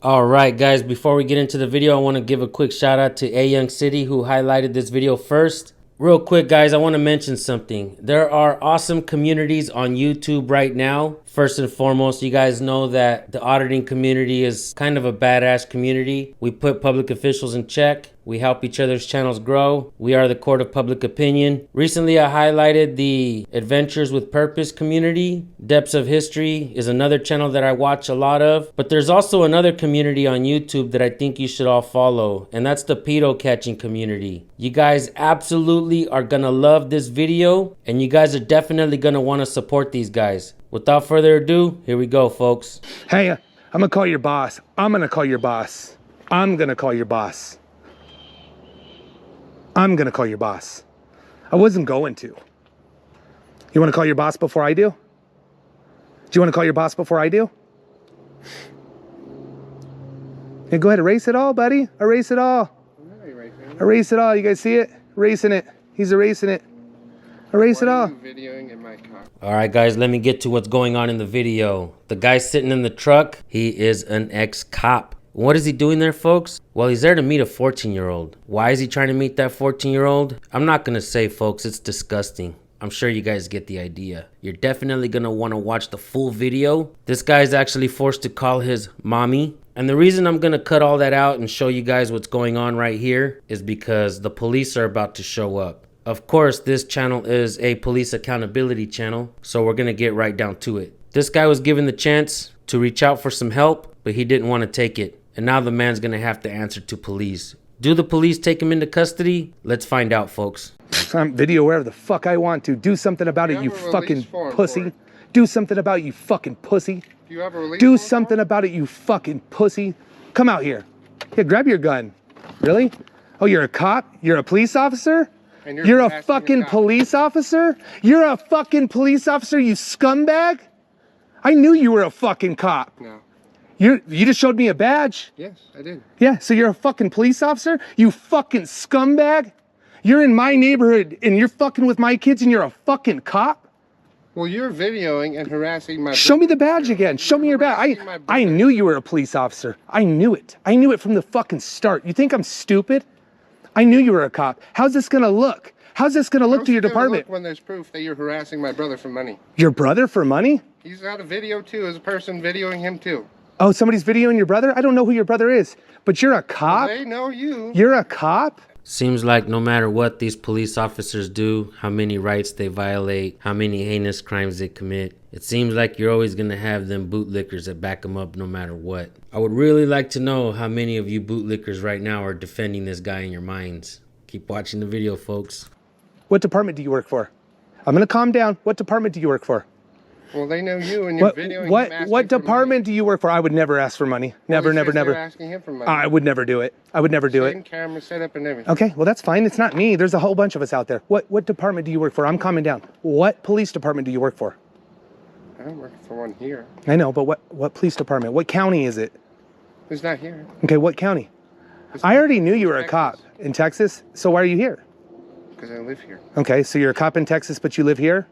All right, guys, before we get into the video, I want to give a quick shout out to A Young City who highlighted this video first. Real quick, guys, I want to mention something. There are awesome communities on YouTube right now. First and foremost, you guys know that the auditing community is kind of a badass community. We put public officials in check. We help each other's channels grow. We are the court of public opinion. Recently, I highlighted the Adventures with Purpose community. Depths of History is another channel that I watch a lot of. But there's also another community on YouTube that I think you should all follow, and that's the pedo catching community. You guys absolutely are gonna love this video, and you guys are definitely gonna wanna support these guys. Without further ado, here we go, folks. Hey, I'm gonna call your boss. I'm gonna call your boss. I'm gonna call your boss. I'm gonna call your boss. I wasn't going to. You wanna call your boss before I do? Do you wanna call your boss before I do? Yeah, go ahead, erase it all, buddy. Erase it all. Erase it all. You guys see it? Erasing it. He's erasing it. Erase it all. Videoing in my car? All right, guys, let me get to what's going on in the video. The guy sitting in the truck, he is an ex-cop. What is he doing there, folks? Well, he's there to meet a 14-year-old. Why is he trying to meet that 14-year-old? I'm not gonna say, folks, it's disgusting. I'm sure you guys get the idea. You're definitely gonna wanna watch the full video. This guy's actually forced to call his mommy. And the reason I'm gonna cut all that out and show you guys what's going on right here is because the police are about to show up. Of course, this channel is a police accountability channel, so we're gonna get right down to it. This guy was given the chance to reach out for some help, but he didn't want to take it. And now the man's gonna have to answer to police. Do the police take him into custody? Let's find out, folks. I'm video wherever the fuck I want to. Do something about it, you fucking pussy. Do something about it, you fucking pussy. Do you have a release? Do something about it, you fucking pussy. Come out here. Here, grab your gun. Really? Oh, you're a cop? You're a police officer? And You're a fucking police officer? You're a fucking police officer, you scumbag? I knew you were a fucking cop. No. You just showed me a badge. Yes, I did. Yeah, so you're a fucking police officer? You fucking scumbag? You're in my neighborhood and you're fucking with my kids and you're a fucking cop? Well, you're videoing and harassing my... Show me the badge again. Show me your badge. I knew you were a police officer. I knew it. I knew it from the fucking start. You think I'm stupid? I knew you were a cop. How's this gonna look? How's this gonna look to your department? Look when there's proof that you're harassing my brother for money. Your brother for money? He's got a video too, as a person videoing him too. Oh, somebody's videoing your brother? I don't know who your brother is, but you're a cop? Well, they know you. You're a cop? Seems like no matter what these police officers do, how many rights they violate, how many heinous crimes they commit, it seems like you're always gonna have them bootlickers that back them up no matter what. I would really like to know how many of you bootlickers right now are defending this guy in your minds. Keep watching the video, folks. What department do you work for? I'm gonna calm down. What department do you work for? Well, they know you and you're videoing him asking what for department do you work for? I would never ask for money. Never, never, never. Asking him for money. I would never do it. I would never do it. Same camera setup and everything. Okay, well that's fine. It's not me. There's a whole bunch of us out there. What department do you work for? I'm calming down. What police department do you work for? I'm working for one here. I know, but what police department? What county is it? It's not here. Okay, what county? I already knew you were a cop in Texas, so why are you here? Because I live here. Okay, so you're a cop in Texas, but you live here?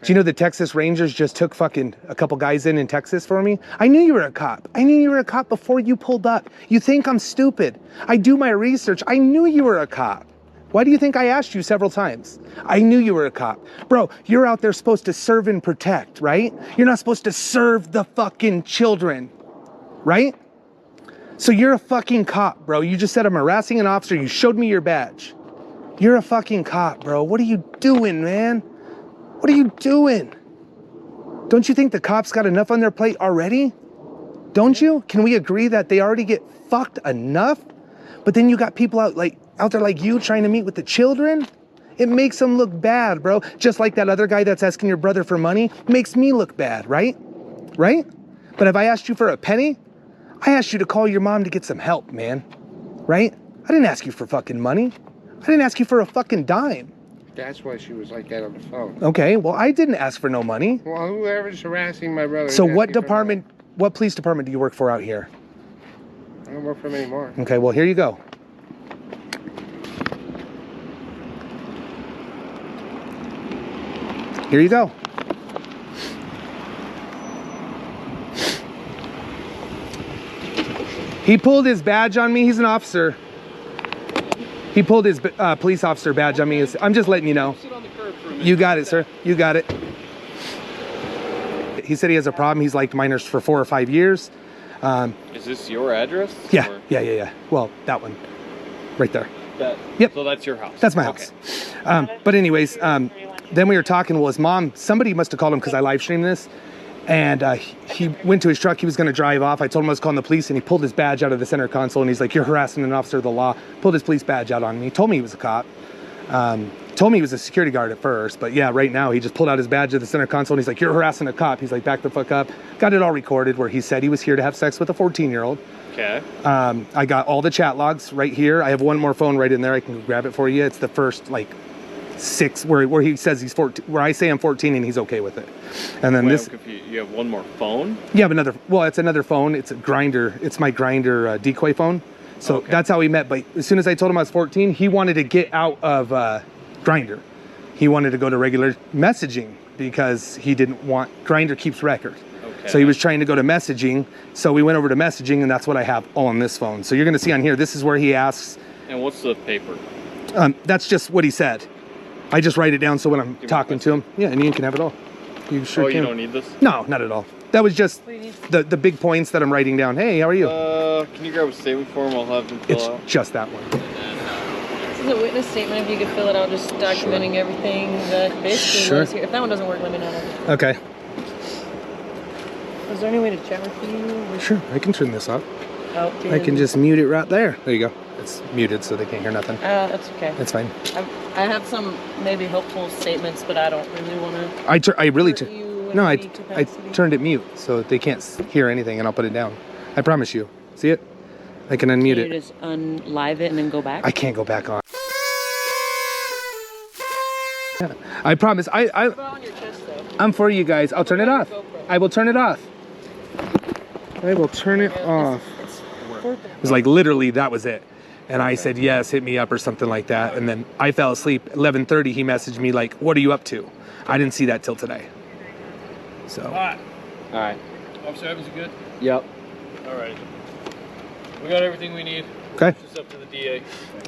Do you know the Texas Rangers just took fucking a couple guys in Texas for me? I knew you were a cop. I knew you were a cop before you pulled up. You think I'm stupid. I do my research. I knew you were a cop. Why do you think I asked you several times? I knew you were a cop. Bro, you're out there supposed to serve and protect, right? You're not supposed to serve the fucking children, right? So you're a fucking cop, bro. You just said I'm harassing an officer. You showed me your badge. You're a fucking cop, bro. What are you doing, man? What are you doing? Don't you think the cops got enough on their plate already? Don't you? Can we agree that they already get fucked enough? But then you got people out there like you trying to meet with the children? It makes them look bad, bro. Just like that other guy that's asking your brother for money makes me look bad, right? Right? But if I asked you for a penny, I asked you to call your mom to get some help, man. Right? I didn't ask you for fucking money. I didn't ask you for a fucking dime. That's why she was like that on the phone. Okay, well, I didn't ask for no money. Well, whoever's harassing my brother... So what department, what police department do you work for out here? I don't work for them anymore. Okay, well, here you go. Here you go. He pulled his badge on me. He's an officer. He pulled his police officer badge on me. I'm just letting you know. You got it, sir. You got it. He said he has a problem. He's liked minors for 4 or 5 years. Is this your address? Yeah, or? yeah. Well, that one. Right there. Yep. So that's your house? That's my house. But anyways, then we were talking. Well, his mom, somebody must have called him because I live streamed this. And he went to his truck. He was going to drive off. I told him I was calling the police, and he pulled his badge out of the center console, and he's like, "You're harassing an officer of the law." Pulled his police badge out on me. He told me he was a cop. Told me he was a security guard at first, but yeah, right now he just pulled out his badge of the center console, and he's like, "You're harassing a cop." He's like, "Back the fuck up." Got it all recorded where he said he was here to have sex with a 14-year-old. Okay. I got all the chat logs right here. I have one more phone right in there. I can grab it for you. It's the first, like, 6 where he says he's 14, where I say I'm 14 and he's okay with it. And then this, you have one more phone? You have another, well, it's another phone. It's a Grinder. It's my Grinder decoy phone. So that's how we met. But as soon as I told him I was 14, he wanted to get out of Grinder. He wanted to go to regular messaging because he didn't want, Grinder keeps records. Okay. So he was trying to go to messaging. So we went over to messaging, and that's what I have on this phone. So you're going to see on here, this is where he asks. And what's the paper? That's just what he said. I just write it down so when I'm talking to him. Yeah, and Ian can have it all. You sure can. You don't need this? No, not at all. That was just the big points that I'm writing down. Hey, how are you? Can you grab a statement form? I'll have them fill out. It's just that one. This is a witness statement. If you could fill it out, just documenting everything that basically was here. If that one doesn't work, let me know. Okay. Is there any way to chat with you? Sure, I can turn this off. Oh, I can just mute it right there. There you go. It's muted so they can't hear nothing. That's okay. That's fine. I have some maybe helpful statements, but I don't really want to. I turned it mute so they can't hear anything, and I'll put it down. I promise you. See it? I can unmute it. You just unlive it and then go back? I can't go back on. Yeah, I promise. I'm for you guys. I'll turn it off. I will turn it off. I will turn it off. It was like literally that was it. And I said, yes, hit me up or something like that. And then I fell asleep. 11:30, he messaged me like, what are you up to? I didn't see that till today. So. All right. Officer Evans, you good? Yep. All right. We got everything we need. Okay. It's just up to the DA.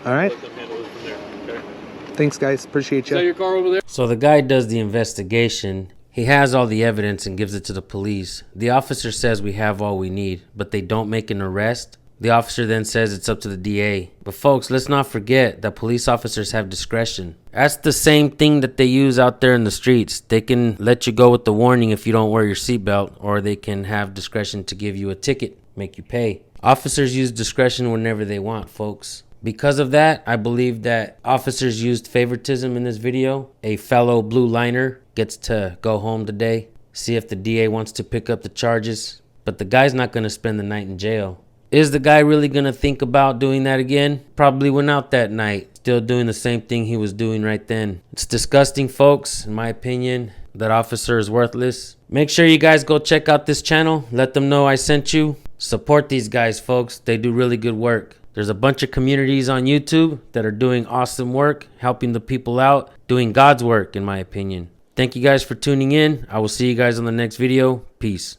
All right. Let them handle it from there. Okay. Thanks, guys. Appreciate you. Is that your car over there? So the guy does the investigation. He has all the evidence and gives it to the police. The officer says we have all we need, but they don't make an arrest. The officer then says it's up to the DA. But folks, let's not forget that police officers have discretion. That's the same thing that they use out there in the streets. They can let you go with the warning if you don't wear your seatbelt, or they can have discretion to give you a ticket, make you pay. Officers use discretion whenever they want, folks. Because of that, I believe that officers used favoritism in this video. A fellow blue liner gets to go home today, see if the DA wants to pick up the charges. But the guy's not going to spend the night in jail. Is the guy really going to think about doing that again? Probably went out that night, still doing the same thing he was doing right then. It's disgusting, folks, in my opinion. That officer is worthless. Make sure you guys go check out this channel. Let them know I sent you. Support these guys, folks. They do really good work. There's a bunch of communities on YouTube that are doing awesome work, helping the people out, doing God's work, in my opinion. Thank you guys for tuning in. I will see you guys on the next video. Peace.